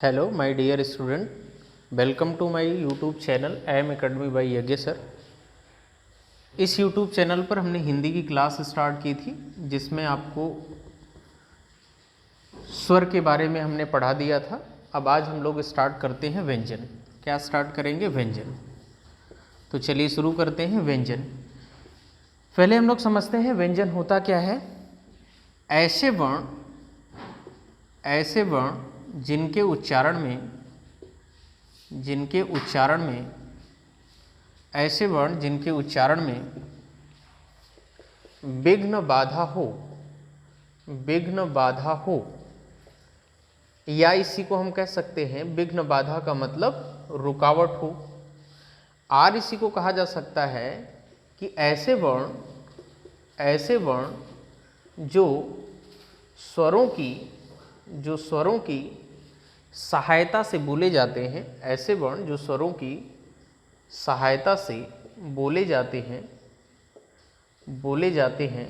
Hello my dear student, welcome to my YouTube channel IIM Academy by Yagya sir. इस YouTube channel पर हमने हिंदी की class start की थी जिसमें आपको स्वर के बारे में हमने पढ़ा दिया था। अब आज हम लोग स्टार्ट करते हैं व्यंजन। क्या स्टार्ट करेंगे? व्यंजन। तो चलिए शुरू करते हैं व्यंजन। पहले हम लोग समझते हैं व्यंजन होता क्या है। ऐसे वर्ण जिनके उच्चारण में ऐसे वर्ण जिनके उच्चारण में विघ्न बाधा हो या इसी को हम कह सकते हैं विघ्न बाधा का मतलब रुकावट हो। और इसी को कहा जा सकता है कि ऐसे वर्ण जो स्वरों की सहायता से बोले जाते हैं, ऐसे वर्ण जो स्वरों की सहायता से बोले जाते हैं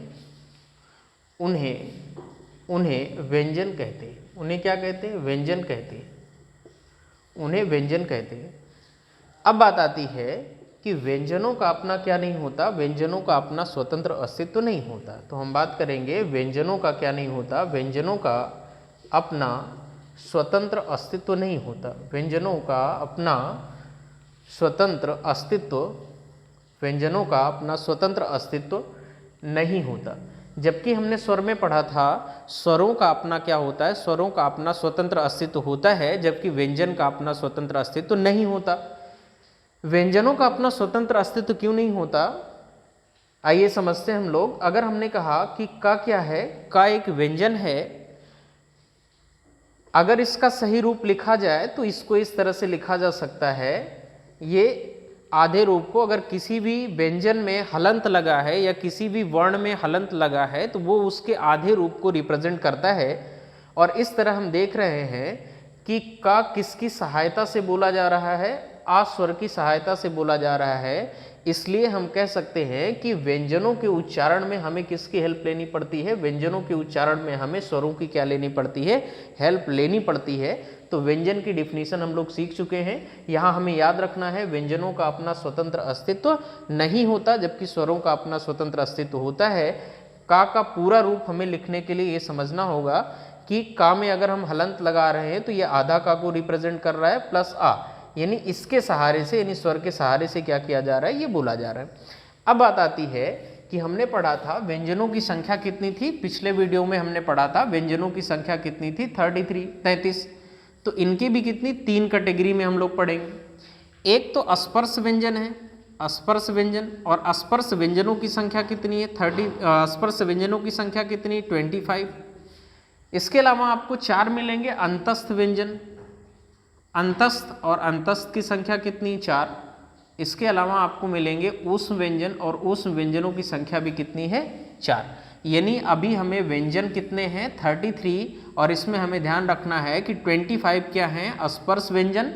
उन्हें व्यंजन कहते हैं। उन्हें क्या कहते हैं? व्यंजन कहते हैं। उन्हें व्यंजन कहते हैं। अब बात आती है कि व्यंजनों का अपना क्या नहीं होता, व्यंजनों का अपना स्वतंत्र अस्तित्व नहीं होता। तो हम बात करेंगे व्यंजनों का क्या नहीं होता, व्यंजनों का अपना स्वतंत्र अस्तित्व नहीं होता। व्यंजनों का अपना स्वतंत्र अस्तित्व नहीं होता। जबकि हमने स्वर में पढ़ा था स्वरों का अपना क्या होता है, स्वरों का अपना स्वतंत्र अस्तित्व होता है, जबकि व्यंजन का अपना स्वतंत्र अस्तित्व नहीं होता। व्यंजनों का अपना स्वतंत्र अस्तित्व क्यों नहीं होता, आइए समझते हैं हम लोग। अगर हमने कहा कि का क्या है, का एक व्यंजन है, अगर इसका सही रूप लिखा जाए तो इसको इस तरह से लिखा जा सकता है। ये आधे रूप को अगर किसी भी व्यंजन में हलंत लगा है या किसी भी वर्ण में हलंत लगा है तो वो उसके आधे रूप को रिप्रेजेंट करता है। और इस तरह हम देख रहे हैं कि का किसकी सहायता से बोला जा रहा है, आ स्वर की सहायता से बोला जा रहा है। इसलिए हम कह सकते हैं कि व्यंजनों के उच्चारण में हमें किसकी हेल्प लेनी पड़ती है, व्यंजनों के उच्चारण में हमें स्वरों की क्या लेनी पड़ती है, हेल्प लेनी पड़ती है। तो व्यंजन की डिफिनीशन हम लोग सीख चुके हैं। यहाँ हमें याद रखना है व्यंजनों का अपना स्वतंत्र अस्तित्व नहीं होता, जबकि स्वरों का अपना स्वतंत्र अस्तित्व होता है। का पूरा रूप हमें लिखने के लिए ये समझना होगा कि का में अगर हम हलंत लगा रहे हैं तो ये आधा का को रिप्रेजेंट कर रहा है प्लस आ, यानी इसके सहारे से, यानी स्वर के सहारे से क्या किया जा रहा है, ये बोला जा रहा है। अब बात आती है कि हमने पढ़ा था व्यंजनों की संख्या कितनी थी। पिछले वीडियो में हमने पढ़ा था व्यंजनों की संख्या कितनी थी, 33। तो इनकी भी कितनी, 3 कैटेगरी में हम लोग पढ़ेंगे। एक तो स्पर्श व्यंजन है, स्पर्श व्यंजन, और स्पर्श व्यंजनों की संख्या कितनी है, 30। स्पर्श व्यंजनों की संख्या कितनी, 25। इसके अलावा आपको 4 मिलेंगे अंतस्थ व्यंजन, अंतस्थ और अंतस्थ की संख्या कितनी, 4। इसके अलावा आपको मिलेंगे ऊष्म व्यंजन, और ऊष्म व्यंजनों की संख्या भी कितनी है, 4। यानी अभी हमें व्यंजन कितने हैं, 33, और इसमें हमें ध्यान रखना है कि 25 क्या हैं, स्पर्श व्यंजन,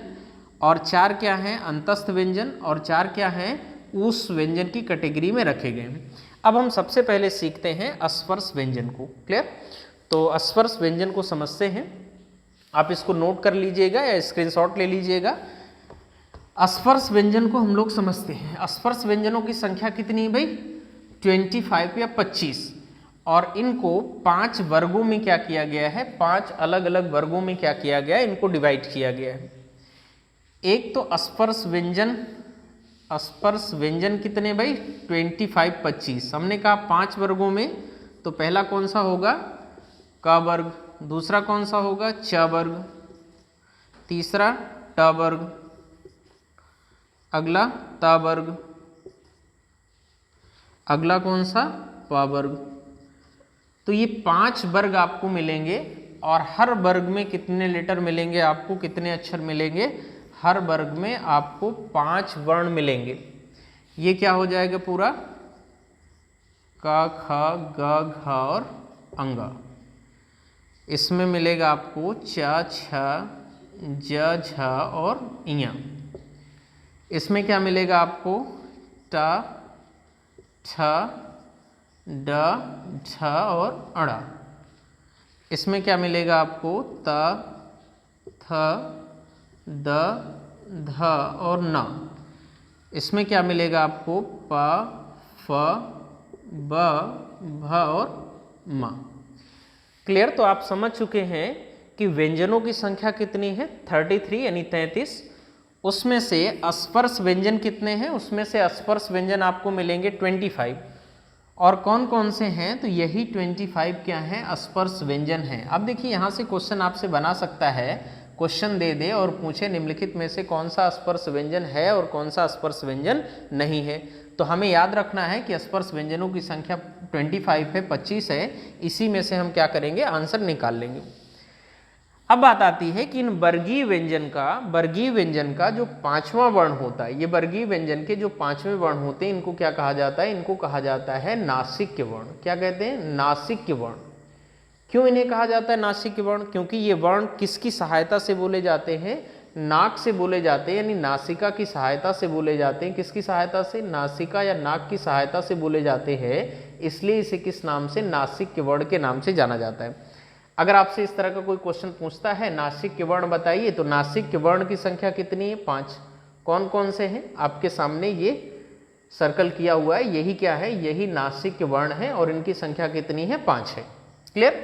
और 4 क्या हैं, अंतस्थ व्यंजन, और 4 क्या हैं, ऊष्म व्यंजन की कैटेगरी में रखे गए हैं। अब हम सबसे पहले सीखते हैं स्पर्श व्यंजन को। क्लियर? तो स्पर्श व्यंजन को समझते हैं। आप इसको नोट कर लीजिएगा या स्क्रीनशॉट ले लीजिएगा। स्पर्श व्यंजन को हम लोग समझते हैं। स्पर्श व्यंजनों की संख्या कितनी है भाई, 25 या 25, और इनको 5 वर्गों में क्या किया गया है, 5 अलग अलग वर्गों में क्या किया गया है, इनको डिवाइड किया गया है। एक तो स्पर्श व्यंजन कितने भाई, 25, 25, हमने कहा 5 वर्गों में। तो पहला कौन सा होगा, का वर्ग, दूसरा कौन सा होगा, च वर्ग, तीसरा ट वर्ग, अगला ता वर्ग, अगला कौन सा, प वर्ग। तो ये 5 वर्ग आपको मिलेंगे, और हर वर्ग में कितने लेटर मिलेंगे आपको, कितने अक्षर मिलेंगे, हर वर्ग में आपको 5 वर्ण मिलेंगे। ये क्या हो जाएगा पूरा, क ख ग घ और अंग। इसमें मिलेगा आपको च छ ज झ और इया। इसमें क्या मिलेगा आपको, ट ठ ड ढ और अड़ा। इसमें क्या मिलेगा आपको, त थ, द, ध और न। इसमें क्या मिलेगा आपको? प, फ, ब, भ और म। क्लियर? तो आप समझ चुके हैं कि व्यंजनों की संख्या कितनी है? 33 यानी 33। उसमें से स्पर्श व्यंजन कितने हैं? उसमें से स्पर्श व्यंजन आपको मिलेंगे 25। और कौन कौन से हैं? तो यही 25 क्या हैं? स्पर्श व्यंजन हैं। अब देखिए यहाँ से क्वेश्चन आपसे बना सकता है, क्वेश्चन दे दे और पूछे निम्नलिखित में से कौन सा स्पर्श व्यंजन है और कौन सा स्पर्श व्यंजन नहीं है। तो हमें याद रखना है कि स्पर्श व्यंजनों की संख्या 25 है, 25 है। इसी में से हम क्या करेंगे? आंसर निकाल लेंगे। अब बात आती है कि इन वर्गीय व्यंजन का जो पांचवा वर्ण होता है, ये वर्गीय व्यंजन के जो पांचवें वर्ण होते हैं, इनको क्या कहा जाता है? इनको कहा जाता है नासिक्य वर्ण। क्या कहते हैं? नासिक्य वर्ण। क्यों इन्हें कहा जाता है नासिक्य वर्ण? क्योंकि ये वर्ण किसकी सहायता से बोले जाते हैं? नाक से बोले जाते हैं, यानी नासिका की सहायता से बोले जाते हैं। किसकी सहायता से? नासिका या नाक की सहायता से बोले जाते हैं। इसलिए इसे किस नाम से? नासिक्य वर्ण के नाम से जाना जाता है। अगर आपसे इस तरह का कोई क्वेश्चन पूछता है नासिक्य वर्ण बताइए, तो नासिक्य वर्ण की संख्या कितनी है? 5। कौन कौन से हैं? आपके सामने ये सर्कल किया हुआ है, यही क्या है? यही नासिक्य वर्ण है और इनकी संख्या कितनी है? 5 है। क्लियर?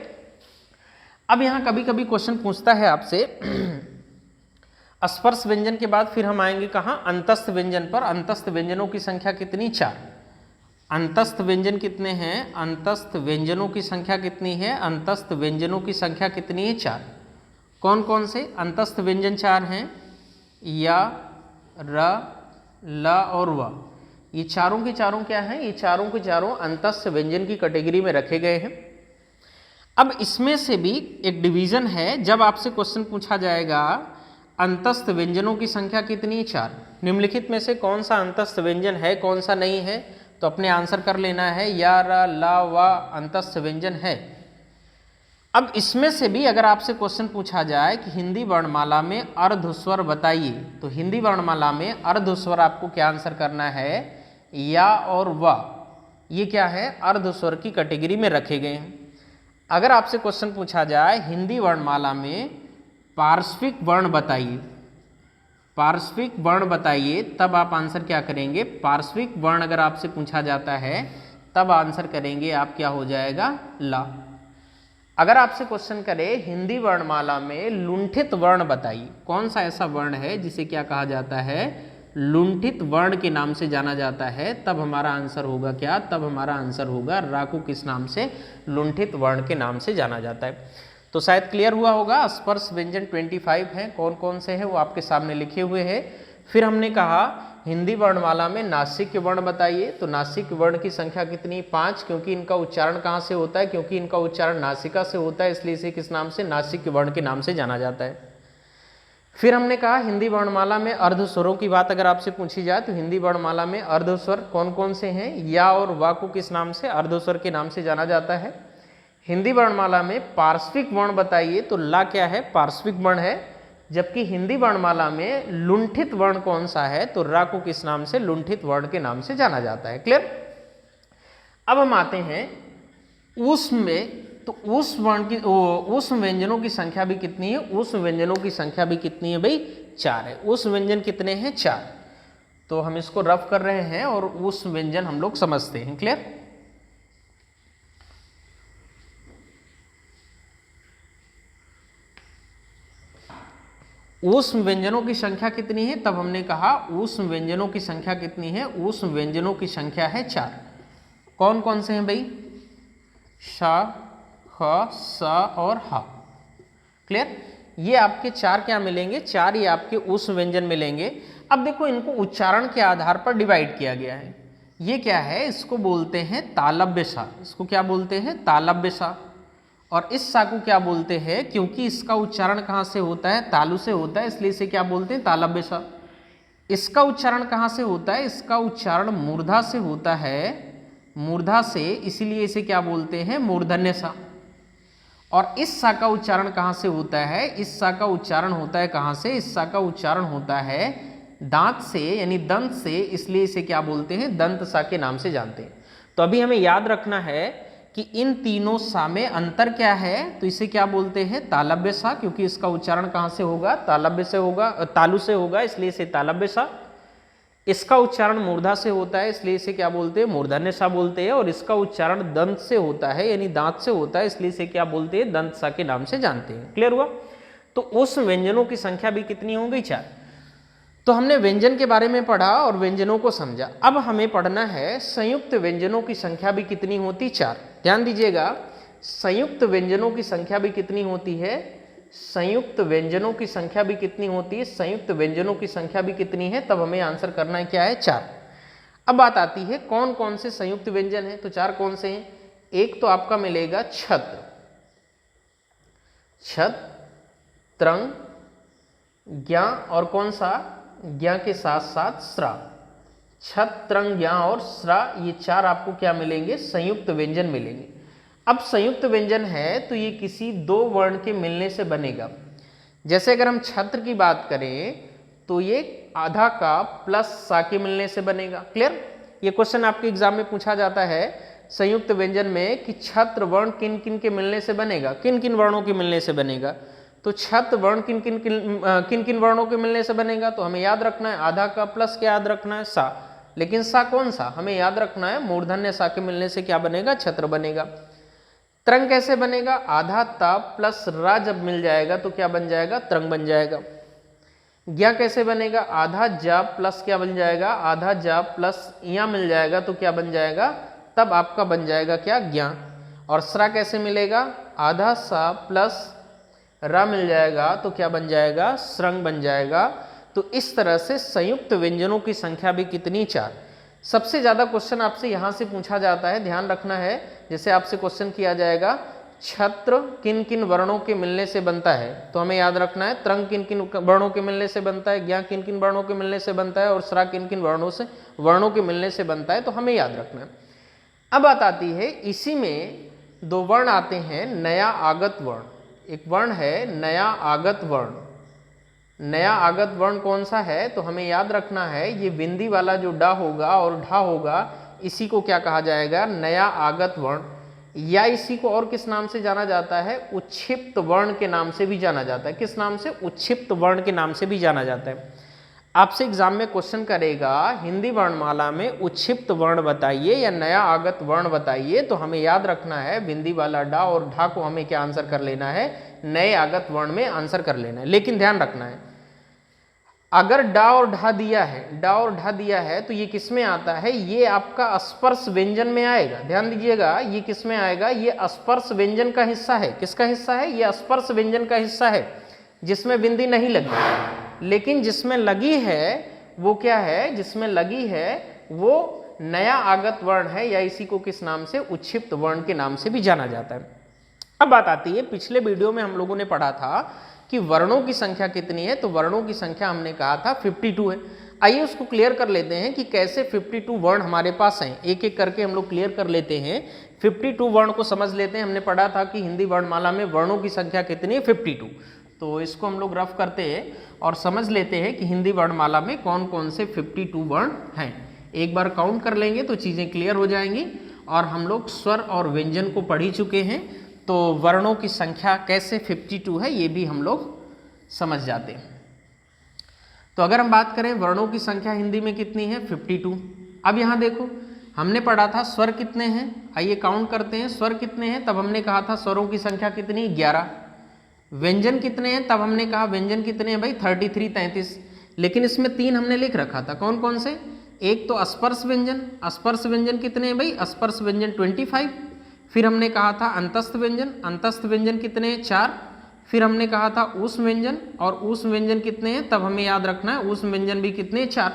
अब यहाँ कभी कभी क्वेश्चन पूछता है आपसे स्पर्श व्यंजन के बाद फिर हम आएंगे कहाँ? अंतस्थ व्यंजन पर। अंतस्थ व्यंजनों की संख्या कितनी? 4। अंतस्थ व्यंजन कितने हैं? अंतस्थ व्यंजनों की संख्या कितनी है? अंतस्थ व्यंजनों की संख्या कितनी है? 4। कौन कौन से अंतस्थ व्यंजन 4 हैं? या, र, ल और व। ये चारों के चारों क्या हैं? ये चारों के चारों अंतस्थ व्यंजन की कैटेगरी में रखे गए हैं। अब इसमें से भी एक डिवीजन है। जब आपसे क्वेश्चन पूछा जाएगा अंतस्थ व्यंजनों की संख्या कितनी है? 4। निम्नलिखित में से कौन सा अंतस्थ व्यंजन है, कौन सा नहीं है? तो अपने आंसर कर लेना है। या, र, ला, व अंतस्थ व्यंजन है। अब इसमें से भी अगर आपसे क्वेश्चन पूछा जाए कि हिंदी वर्णमाला में अर्धस्वर बताइए, तो हिंदी वर्णमाला में अर्धस्वर आपको क्या आंसर करना है? या और व। ये क्या है? अर्धस्वर की कैटेगरी में रखे गए हैं। अगर आपसे क्वेश्चन पूछा जाए हिंदी वर्णमाला में पार्श्विक वर्ण बताइए, पार्श्विक वर्ण बताइए, तब आप आंसर क्या करेंगे? पार्श्विक वर्ण अगर आपसे पूछा जाता है तब आंसर करेंगे आप क्या हो जाएगा? ला। अगर आपसे क्वेश्चन करे हिंदी वर्णमाला में लुंठित वर्ण बताइए, कौन सा ऐसा वर्ण है जिसे क्या कहा जाता है? लुंठित वर्ण के नाम से जाना जाता है, तब हमारा आंसर होगा क्या? तब हमारा आंसर होगा रा को किस नाम से? लुंठित वर्ण के नाम से जाना जाता है। तो शायद क्लियर हुआ होगा। स्पर्श व्यंजन 25 हैं, कौन कौन से हैं वो आपके सामने लिखे हुए हैं। फिर हमने कहा हिंदी वर्णमाला में नासिक्य वर्ण बताइए, तो नासिक्य वर्ण की संख्या कितनी? 5, क्योंकि इनका उच्चारण कहाँ से होता है? क्योंकि इनका उच्चारण नासिका से होता है, इसलिए इसे किस नाम से? नासिक्य वर्ण के नाम से जाना जाता है। फिर हमने कहा हिंदी वर्णमाला में अर्धस्वरों की बात अगर आपसे पूछी जाए तो हिंदी वर्णमाला में अर्धस्वर कौन कौन से हैं? या और वा को किस नाम से? अर्धस्वर के नाम से जाना जाता है। हिंदी वर्णमाला में पार्श्विक वर्ण बताइए, तो ला क्या है? पार्श्विक वर्ण है। जबकि हिंदी वर्णमाला में लुंठित वर्ण कौन सा है? तो रा को किस नाम से? लुंठित वर्ण के नाम से जाना जाता है। क्लियर? अब हम आते हैं उस में, तो उस वर्ण की उस व्यंजनों की संख्या भी कितनी है? उस व्यंजनों की संख्या भी कितनी है भाई? 4 है। उस व्यंजन कितने हैं? 4। तो हम इसको रफ कर रहे हैं और उस व्यंजन हम लोग समझते हैं। क्लियर? उस व्यंजनों की संख्या कितनी है? तब हमने कहा उस व्यंजनों की संख्या कितनी है? उस व्यंजनों की संख्या है 4। कौन कौन से हैं भाई? श, ख, स और ह। क्लियर? ये आपके 4 क्या मिलेंगे? 4 ये आपके उस व्यंजन मिलेंगे। अब देखो इनको उच्चारण के आधार पर डिवाइड किया गया है। ये क्या है? इसको बोलते हैं तालव्य सा। इसको क्या बोलते हैं? तालव्य सा। और इस सा को क्या बोलते हैं? क्योंकि इसका उच्चारण कहाँ से होता है? तालु से होता है, इसलिए इसे क्या बोलते हैं? तालव्य सा। इसका उच्चारण कहाँ से होता है? इसका उच्चारण मूर्धा से होता है, मूर्धा से, इसीलिए इसे क्या बोलते हैं? मूर्धन्य सा। और इस सा का उच्चारण कहाँ से होता है? इस सा का उच्चारण होता है कहाँ से? इस सा का उच्चारण होता है दांत से, यानी दंत से, इसलिए इसे क्या बोलते हैं? दंत सा के नाम से जानते हैं। तो अभी हमें याद रखना है कि इन तीनों सा में अंतर क्या है, तो इसे क्या बोलते हैं, तालव्य सा, क्योंकि इसका उच्चारण कहाँ से होगा, तालव्य से होगा, तालु से होगा, इसलिए इसे तालव्य सा। इसका उच्चारण मूर्धा से होता है, इसलिए इसे क्या बोलते हैं, मूर्धन्य सा बोलते हैं। और इसका उच्चारण दंत से होता है, यानी दांत से होता है, इसलिए इसे क्या बोलते हैं, दंत सा के नाम से जानते हैं। क्लियर हुआ। तो उस व्यंजनों की संख्या भी कितनी हो गई, 4। तो हमने व्यंजन के बारे में पढ़ा और व्यंजनों को समझा। अब हमें पढ़ना है संयुक्त व्यंजनों की संख्या भी कितनी होती, 4। ध्यान दीजिएगा, संयुक्त व्यंजनों की संख्या भी कितनी होती है, संयुक्त व्यंजनों की संख्या भी कितनी होती है, संयुक्त व्यंजनों की संख्या भी कितनी है, तब हमें आंसर करना है क्या है, 4। अब बात आती है कौन कौन से संयुक्त व्यंजन है, तो 4 कौन से हैं। एक तो आपका मिलेगा छत्र, छत, त्रंग, ज्ञा और कौन सा, ज्ञा के साथ साथ स्रा। छत, त्रंग, ज्ञा और स्रा, ये 4 आपको क्या मिलेंगे, संयुक्त व्यंजन मिलेंगे। अब संयुक्त व्यंजन है तो ये किसी 2 वर्ण के मिलने से बनेगा। जैसे अगर हम छत्र की बात करें तो ये आधा का प्लस सा के मिलने से बनेगा। क्लियर। ये क्वेश्चन आपके एग्जाम में पूछा जाता है संयुक्त व्यंजन में कि छत्र वर्ण किन किन के मिलने से बनेगा, किन किन वर्णों के मिलने से बनेगा। तो छत्र वर्ण किन किन वर्णों के मिलने से बनेगा, तो हमें याद रखना है आधा का प्लस क्या याद रखना है, सा। लेकिन सा कौन सा, हमें याद रखना है मूर्धन्य सा के मिलने से क्या बनेगा, छत्र बनेगा। त्रंग कैसे बनेगा, आधा ता प्लस रा जब मिल जाएगा तो क्या बन जाएगा, त्रंग बन जाएगा। ज्ञा कैसे बनेगा, आधा जा प्लस क्या बन जाएगा, आधा जा प्लस या मिल जाएगा तो क्या बन जाएगा, तब आपका बन जाएगा क्या, ज्ञा। और स्रा कैसे मिलेगा, आधा सा प्लस रा मिल जाएगा तो क्या बन जाएगा, स्रंग बन जाएगा। तो इस तरह से संयुक्त व्यंजनों की संख्या भी कितनी, 4। सबसे ज्यादा क्वेश्चन आपसे यहां से पूछा जाता है, ध्यान रखना है। जैसे आपसे क्वेश्चन किया जाएगा छत्र किन किन वर्णों के मिलने से बनता है, तो हमें याद रखना है त्रंग किन किन वर्णों के मिलने से बनता है, ज्ञा किन किन वर्णों के मिलने से बनता है और स्रा किन किन वर्णों के मिलने से बनता है, तो हमें याद रखना है। अब बात आती है इसी में 2 वर्ण आते हैं, नया आगत वर्ण। एक वर्ण है नया आगत वर्ण। नया आगत वर्ण कौन सा है, तो हमें याद रखना है ये बिंदी वाला जो डा होगा और ढा होगा, इसी को क्या कहा जाएगा, नया आगत वर्ण। या इसी को और किस नाम से जाना जाता है, उच्छिप्त वर्ण के नाम से भी जाना जाता है। किस नाम से, उच्छिप्त वर्ण के नाम से भी जाना जाता है। आपसे एग्जाम में क्वेश्चन करेगा हिंदी वर्णमाला में उच्छिप्त वर्ण बताइए या नया आगत वर्ण बताइए, तो हमें याद रखना है बिंदी वाला डा और ढा को हमें क्या आंसर कर लेना है, नए आगत वर्ण में आंसर कर लेना है। लेकिन ध्यान रखना है अगर डा और ढा दिया है, डा और ढा दिया है तो ये किस में आता है, ये आपका स्पर्श व्यंजन में आएगा। ध्यान दीजिएगा ये किस में आएगा, ये स्पर्श व्यंजन का हिस्सा है। किसका हिस्सा है, ये स्पर्श व्यंजन का हिस्सा है जिसमें बिंदी नहीं लगी। लेकिन जिसमें लगी है वो क्या है, जिसमें लगी है वो नया आगत वर्ण है, या इसी को किस नाम से, उच्छिप्त वर्ण के नाम से भी जाना जाता है। अब बात आती है, पिछले वीडियो में हम लोगों ने पढ़ा था कि वर्णों की संख्या कितनी है, तो वर्णों की संख्या हमने कहा था 52 है। आइए उसको क्लियर कर लेते हैं कि कैसे 52 वर्ण हमारे पास हैं, एक एक करके हम लोग क्लियर कर लेते हैं। 52 वर्ण को समझ लेते हैं। हमने पढ़ा था कि हिंदी वर्णमाला में वर्णों की संख्या कितनी है, 52। तो इसको हम लोग रफ करते हैं और समझ लेते हैं कि हिंदी वर्णमाला में कौन कौन से 52 वर्ण हैं। एक बार काउंट कर लेंगे तो चीज़ें क्लियर हो जाएंगी। और हम लोग स्वर और व्यंजन को पढ़ ही चुके हैं, तो वर्णों की संख्या कैसे 52 है ये भी हम लोग समझ जाते हैं। तो अगर हम बात करें वर्णों की संख्या हिंदी में कितनी है, 52। अब यहाँ देखो हमने पढ़ा था स्वर कितने हैं, आइए काउंट करते हैं। स्वर कितने हैं, तब हमने कहा था स्वरों की संख्या कितनी, 11। व्यंजन कितने हैं, तब हमने कहा व्यंजन कितने हैं भाई, 33 33। लेकिन इसमें 3 हमने लिख रखा था, कौन कौन से, एक तो स्पर्श व्यंजन। स्पर्श व्यंजन कितने हैं भाई, स्पर्श व्यंजन 25। फिर हमने कहा था अंतस्थ व्यंजन। अंतस्थ व्यंजन कितने हैं, 4। फिर हमने कहा था ऊष्म व्यंजन, और ऊष्म व्यंजन कितने हैं, तब हमें याद रखना है ऊष्म व्यंजन भी कितने, 4।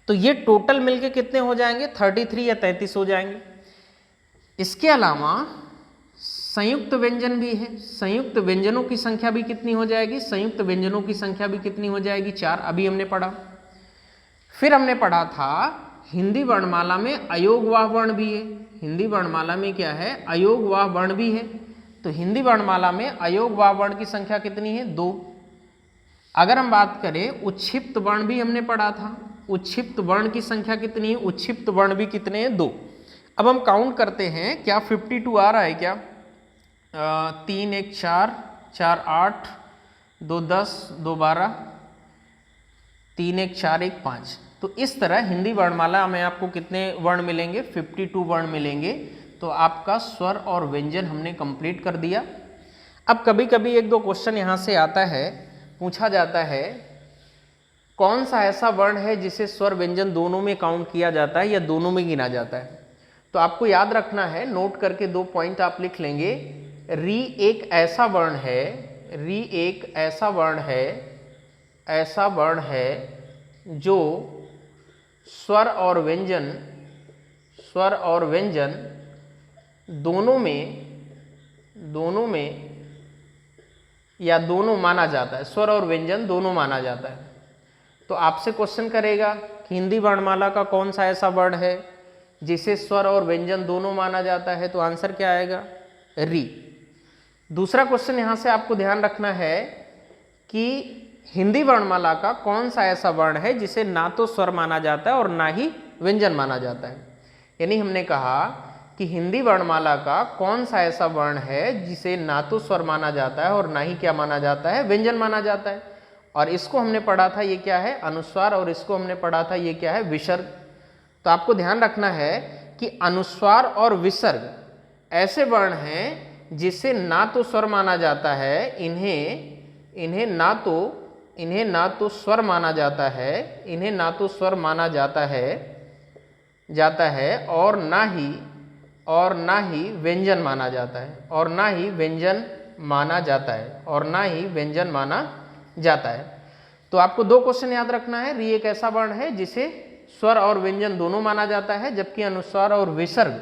तो ये टोटल मिलके कितने हो जाएंगे, 33 या 33 हो जाएंगे। इसके अलावा संयुक्त व्यंजन भी है। संयुक्त व्यंजनों की संख्या भी कितनी हो जाएगी, संयुक्त व्यंजनों की संख्या भी कितनी हो जाएगी, 4। अभी हमने पढ़ा। फिर हमने पढ़ा था हिंदी वर्णमाला में अयोगवाह वर्ण भी है। हिंदी वर्णमाला में क्या है, अयोगवाह वर्ण भी है। तो हिंदी वर्णमाला में अयोगवाह वर्ण की संख्या कितनी है, 2। अगर हम बात करें उच्छिप्त वर्ण भी हमने पढ़ा था। उच्छिप्त वर्ण की संख्या कितनी है, उच्छिप्त वर्ण भी कितने हैं, 2। अब हम काउंट करते हैं, क्या 52 आ रहा है क्या? 3 1 4, 4 8, 2 10, 2 12, 3 1 4 1 5। तो इस तरह हिंदी वर्णमाला में आपको कितने वर्ण मिलेंगे? 52 वर्ण मिलेंगे। तो आपका स्वर और व्यंजन हमने कंप्लीट कर दिया। अब कभी कभी एक दो क्वेश्चन यहाँ से आता है, पूछा जाता है कौन सा ऐसा वर्ण है जिसे स्वर व्यंजन दोनों में काउंट किया जाता है या दोनों में गिना जाता है। तो आपको याद रखना है, नोट करके 2 पॉइंट आप लिख लेंगे। री एक ऐसा वर्ण है, री एक ऐसा वर्ण है, ऐसा वर्ण है जो स्वर और व्यंजन दोनों में या दोनों माना जाता है, स्वर और व्यंजन दोनों माना जाता है। तो आपसे क्वेश्चन करेगा कि हिंदी वर्णमाला का कौन सा ऐसा वर्ण है जिसे स्वर और व्यंजन दोनों माना जाता है, तो आंसर क्या आएगा? री। दूसरा क्वेश्चन यहां से आपको ध्यान रखना है कि हिंदी वर्णमाला का कौन सा ऐसा वर्ण है जिसे ना तो स्वर माना जाता है और ना ही व्यंजन माना जाता है। यानी हमने कहा कि हिंदी वर्णमाला का कौन सा ऐसा वर्ण है जिसे ना तो स्वर माना जाता है और ना ही क्या माना जाता है? व्यंजन माना जाता है। और इसको हमने पढ़ा था, ये क्या है? अनुस्वार। और इसको हमने पढ़ा था, ये क्या है? विसर्ग। तो आपको ध्यान रखना है कि अनुस्वार और विसर्ग ऐसे वर्ण हैं जिसे ना तो स्वर माना जाता है, इन्हें ना तो स्वर माना जाता है, इन्हें ना तो स्वर माना जाता है और ना ही व्यंजन माना जाता है, और ना ही व्यंजन माना जाता है। तो आपको 2 क्वेश्चन याद रखना है। री एक ऐसा वर्ण है जिसे स्वर और व्यंजन दोनों माना जाता है, जबकि अनुस्वार और विसर्ग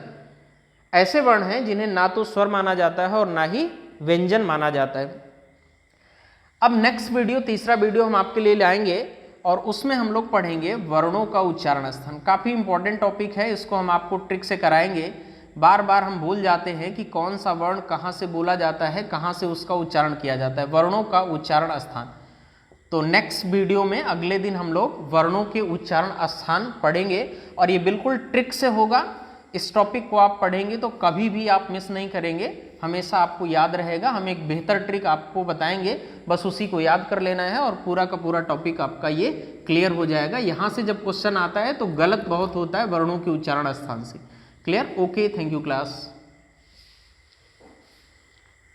ऐसे वर्ण हैं जिन्हें ना तो स्वर माना जाता है और ना ही व्यंजन माना जाता है। अब नेक्स्ट वीडियो, तीसरा वीडियो हम आपके लिए लाएंगे और उसमें हम लोग पढ़ेंगे वर्णों का उच्चारण स्थान। काफ़ी इंपॉर्टेंट टॉपिक है, इसको हम आपको ट्रिक से कराएंगे। बार बार हम भूल जाते हैं कि कौन सा वर्ण कहाँ से बोला जाता है, कहाँ से उसका उच्चारण किया जाता है। वर्णों का उच्चारण स्थान। तो नेक्स्ट वीडियो में अगले दिन हम लोग वर्णों के उच्चारण स्थान पढ़ेंगे और ये बिल्कुल ट्रिक से होगा। इस टॉपिक को आप पढ़ेंगे तो कभी भी आप मिस नहीं करेंगे, हमेशा आपको याद रहेगा। हम एक बेहतर ट्रिक आपको बताएंगे, बस उसी को याद कर लेना है और पूरा का पूरा टॉपिक आपका ये क्लियर हो जाएगा। यहाँ से जब क्वेश्चन आता है तो गलत बहुत होता है वर्णों के उच्चारण स्थान से। Clear? Okay, thank you class.